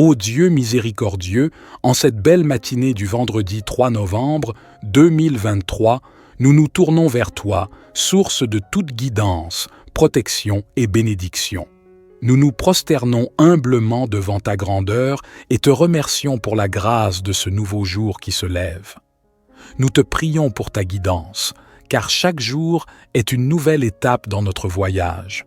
Ô Dieu miséricordieux, en cette belle matinée du vendredi 3 novembre 2023, nous nous tournons vers toi, source de toute guidance, protection et bénédiction. Nous nous prosternons humblement devant ta grandeur et te remercions pour la grâce de ce nouveau jour qui se lève. Nous te prions pour ta guidance, car chaque jour est une nouvelle étape dans notre voyage.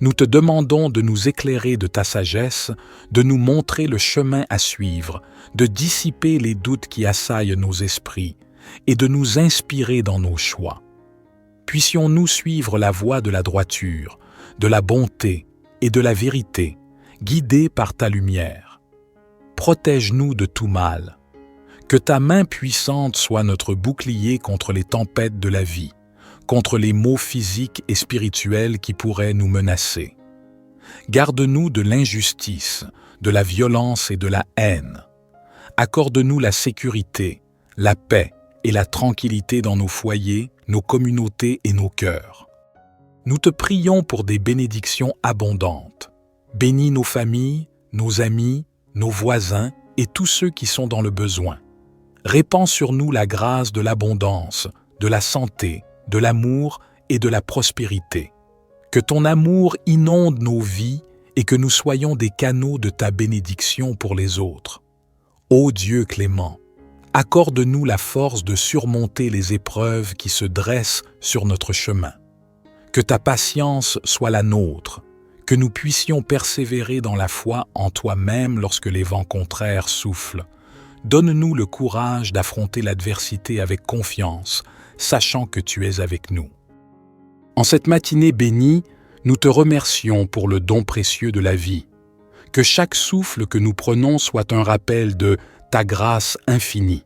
Nous te demandons de nous éclairer de ta sagesse, de nous montrer le chemin à suivre, de dissiper les doutes qui assaillent nos esprits et de nous inspirer dans nos choix. Puissions-nous suivre la voie de la droiture, de la bonté et de la vérité, guidés par ta lumière. Protège-nous de tout mal. Que ta main puissante soit notre bouclier contre les tempêtes de la vie, contre les maux physiques et spirituels qui pourraient nous menacer. Garde-nous de l'injustice, de la violence et de la haine. Accorde-nous la sécurité, la paix et la tranquillité dans nos foyers, nos communautés et nos cœurs. Nous te prions pour des bénédictions abondantes. Bénis nos familles, nos amis, nos voisins et tous ceux qui sont dans le besoin. Répands sur nous la grâce de l'abondance, de la santé, de l'amour et de la prospérité. Que ton amour inonde nos vies et que nous soyons des canaux de ta bénédiction pour les autres. Ô Dieu clément, accorde-nous la force de surmonter les épreuves qui se dressent sur notre chemin. Que ta patience soit la nôtre, que nous puissions persévérer dans la foi en toi-même lorsque les vents contraires soufflent. Donne-nous le courage d'affronter l'adversité avec confiance, sachant que tu es avec nous. En cette matinée bénie, nous te remercions pour le don précieux de la vie. Que chaque souffle que nous prenons soit un rappel de ta grâce infinie.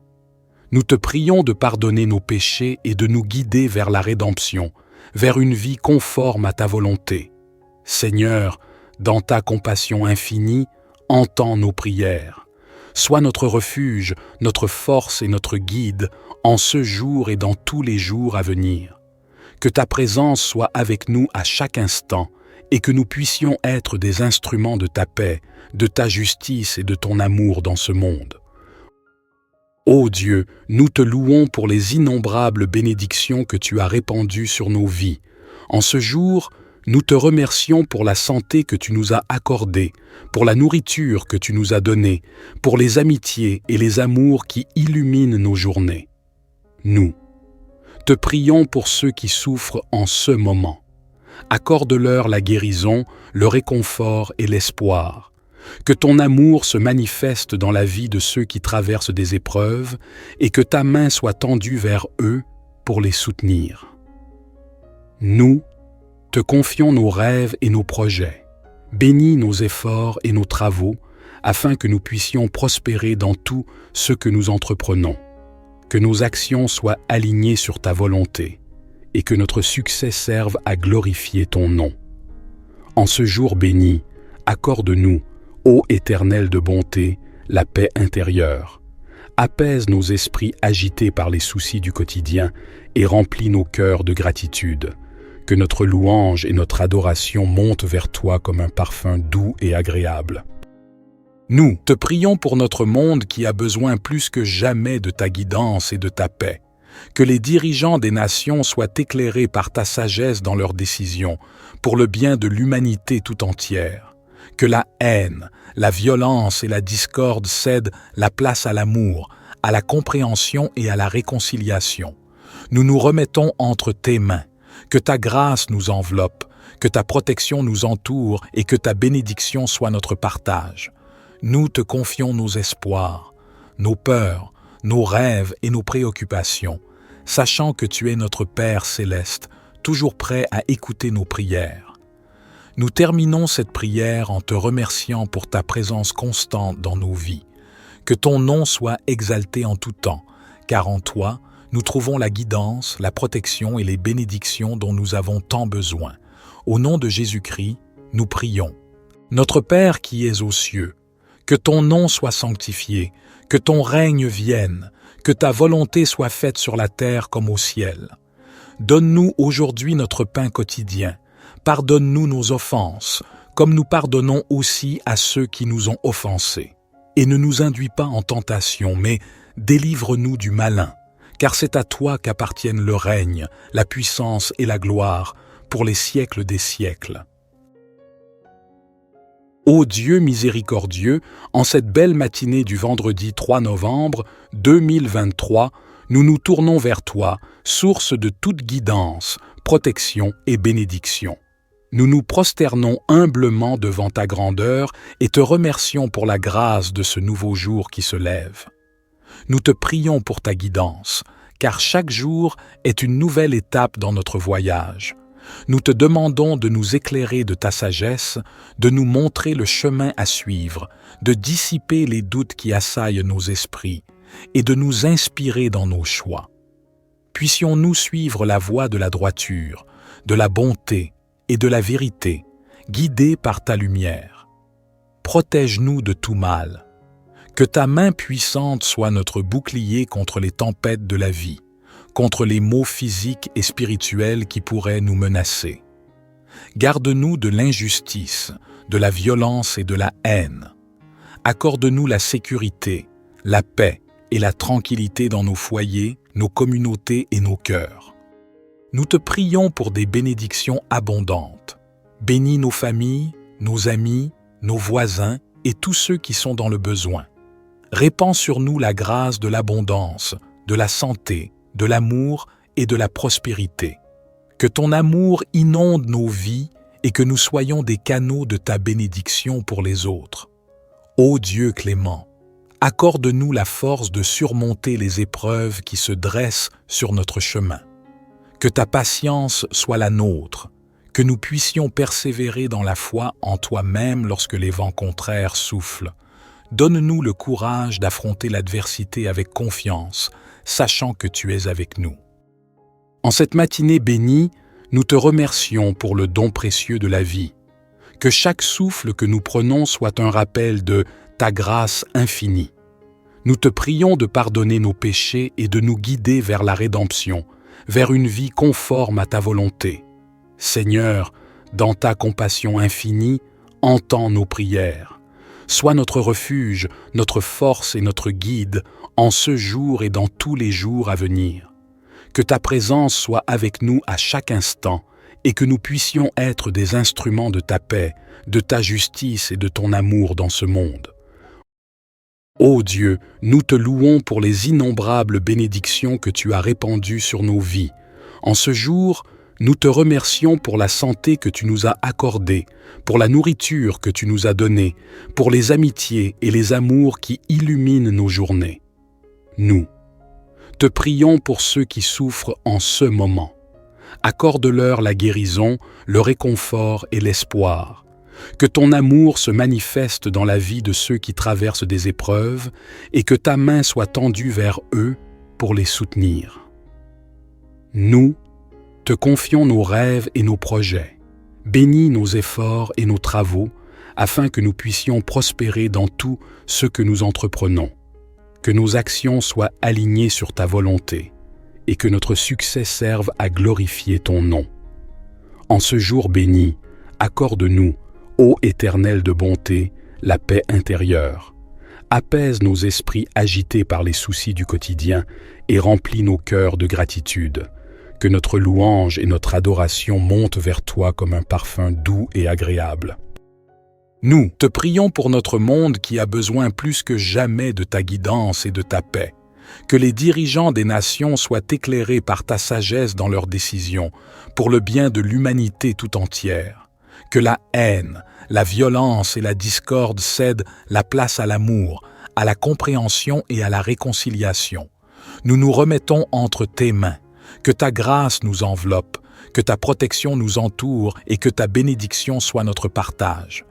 Nous te prions de pardonner nos péchés et de nous guider vers la rédemption, vers une vie conforme à ta volonté. Seigneur, dans ta compassion infinie, entends nos prières. Sois notre refuge, notre force et notre guide en ce jour et dans tous les jours à venir. Que ta présence soit avec nous à chaque instant et que nous puissions être des instruments de ta paix, de ta justice et de ton amour dans ce monde. Ô Dieu, nous te louons pour les innombrables bénédictions que tu as répandues sur nos vies. En ce jour, nous te remercions pour la santé que tu nous as accordée, pour la nourriture que tu nous as donnée, pour les amitiés et les amours qui illuminent nos journées. Nous te prions pour ceux qui souffrent en ce moment. Accorde-leur la guérison, le réconfort et l'espoir. Que ton amour se manifeste dans la vie de ceux qui traversent des épreuves et que ta main soit tendue vers eux pour les soutenir. Nous te confions nos rêves et nos projets. Bénis nos efforts et nos travaux afin que nous puissions prospérer dans tout ce que nous entreprenons. Que nos actions soient alignées sur ta volonté et que notre succès serve à glorifier ton nom. En ce jour béni, accorde-nous, ô Éternel de bonté, la paix intérieure. Apaise nos esprits agités par les soucis du quotidien et remplis nos cœurs de gratitude. Que notre louange et notre adoration montent vers toi comme un parfum doux et agréable. Nous te prions pour notre monde qui a besoin plus que jamais de ta guidance et de ta paix. Que les dirigeants des nations soient éclairés par ta sagesse dans leurs décisions, pour le bien de l'humanité tout entière. Que la haine, la violence et la discorde cèdent la place à l'amour, à la compréhension et à la réconciliation. Nous nous remettons entre tes mains. Que ta grâce nous enveloppe, que ta protection nous entoure et que ta bénédiction soit notre partage. Nous te confions nos espoirs, nos peurs, nos rêves et nos préoccupations, sachant que tu es notre Père céleste, toujours prêt à écouter nos prières. Nous terminons cette prière en te remerciant pour ta présence constante dans nos vies. Que ton nom soit exalté en tout temps, car en toi, nous trouvons la guidance, la protection et les bénédictions dont nous avons tant besoin. Au nom de Jésus-Christ, nous prions. Notre Père qui es aux cieux, que ton nom soit sanctifié, que ton règne vienne, que ta volonté soit faite sur la terre comme au ciel. Donne-nous aujourd'hui notre pain quotidien. Pardonne-nous nos offenses, comme nous pardonnons aussi à ceux qui nous ont offensés. et ne nous induis pas en tentation, mais délivre-nous du malin, car c'est à toi qu'appartiennent le règne, la puissance et la gloire, pour les siècles des siècles. Ô Dieu miséricordieux, en cette belle matinée du vendredi 3 novembre 2023, nous nous tournons vers toi, source de toute guidance, protection et bénédiction. Nous nous prosternons humblement devant ta grandeur et te remercions pour la grâce de ce nouveau jour qui se lève. Nous te prions pour ta guidance, car chaque jour est une nouvelle étape dans notre voyage. Nous te demandons de nous éclairer de ta sagesse, de nous montrer le chemin à suivre, de dissiper les doutes qui assaillent nos esprits et de nous inspirer dans nos choix. Puissions-nous suivre la voie de la droiture, de la bonté et de la vérité, guidés par ta lumière. Protège-nous de tout mal. Que ta main puissante soit notre bouclier contre les tempêtes de la vie, contre les maux physiques et spirituels qui pourraient nous menacer. Garde-nous de l'injustice, de la violence et de la haine. Accorde-nous la sécurité, la paix et la tranquillité dans nos foyers, nos communautés et nos cœurs. Nous te prions pour des bénédictions abondantes. Bénis nos familles, nos amis, nos voisins et tous ceux qui sont dans le besoin. Répands sur nous la grâce de l'abondance, de la santé, de l'amour et de la prospérité. Que ton amour inonde nos vies et que nous soyons des canaux de ta bénédiction pour les autres. Ô Dieu clément, accorde-nous la force de surmonter les épreuves qui se dressent sur notre chemin. Que ta patience soit la nôtre, que nous puissions persévérer dans la foi en toi-même lorsque les vents contraires soufflent. Donne-nous le courage d'affronter l'adversité avec confiance, sachant que tu es avec nous. En cette matinée bénie, nous te remercions pour le don précieux de la vie. Que chaque souffle que nous prenons soit un rappel de ta grâce infinie. Nous te prions de pardonner nos péchés et de nous guider vers la rédemption, vers une vie conforme à ta volonté. Seigneur, dans ta compassion infinie, entends nos prières. Sois notre refuge, notre force et notre guide en ce jour et dans tous les jours à venir. Que ta présence soit avec nous à chaque instant et que nous puissions être des instruments de ta paix, de ta justice et de ton amour dans ce monde. Ô Dieu, nous te louons pour les innombrables bénédictions que tu as répandues sur nos vies. En ce jour, nous te remercions pour la santé que tu nous as accordée, pour la nourriture que tu nous as donnée, pour les amitiés et les amours qui illuminent nos journées. Nous te prions pour ceux qui souffrent en ce moment. Accorde-leur la guérison, le réconfort et l'espoir. Que ton amour se manifeste dans la vie de ceux qui traversent des épreuves et que ta main soit tendue vers eux pour les soutenir. Nous te confions nos rêves et nos projets. Bénis nos efforts et nos travaux afin que nous puissions prospérer dans tout ce que nous entreprenons. Que nos actions soient alignées sur ta volonté et que notre succès serve à glorifier ton nom. En ce jour béni, accorde-nous, ô Éternel de bonté, la paix intérieure. Apaise nos esprits agités par les soucis du quotidien et remplis nos cœurs de gratitude. Que notre louange et notre adoration montent vers toi comme un parfum doux et agréable. Nous te prions pour notre monde qui a besoin plus que jamais de ta guidance et de ta paix. Que les dirigeants des nations soient éclairés par ta sagesse dans leurs décisions, pour le bien de l'humanité tout entière. Que la haine, la violence et la discorde cèdent la place à l'amour, à la compréhension et à la réconciliation. Nous nous remettons entre tes mains. Que ta grâce nous enveloppe, que ta protection nous entoure et que ta bénédiction soit notre partage.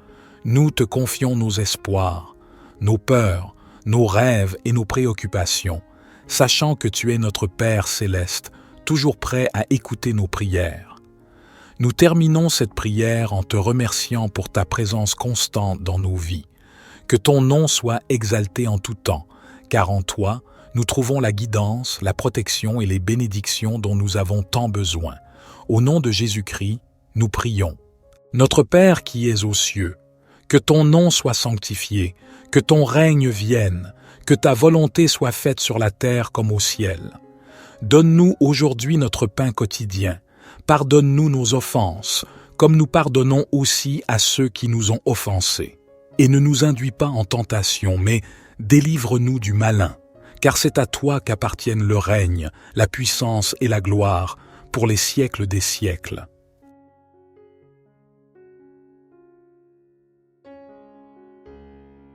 Nous te confions nos espoirs, nos peurs, nos rêves et nos préoccupations, sachant que tu es notre Père céleste, toujours prêt à écouter nos prières. Nous terminons cette prière en te remerciant pour ta présence constante dans nos vies. Que ton nom soit exalté en tout temps, car en toi, nous trouvons la guidance, la protection et les bénédictions dont nous avons tant besoin. Au nom de Jésus-Christ, nous prions. Notre Père qui es aux cieux, Que ton nom soit sanctifié, que ton règne vienne, que ta volonté soit faite sur la terre comme au ciel. Donne-nous aujourd'hui notre pain quotidien. Pardonne-nous nos offenses, comme nous pardonnons aussi à ceux qui nous ont offensés. Et ne nous induis pas en tentation, mais délivre-nous du malin, car c'est à toi qu'appartiennent le règne, la puissance et la gloire, pour les siècles des siècles.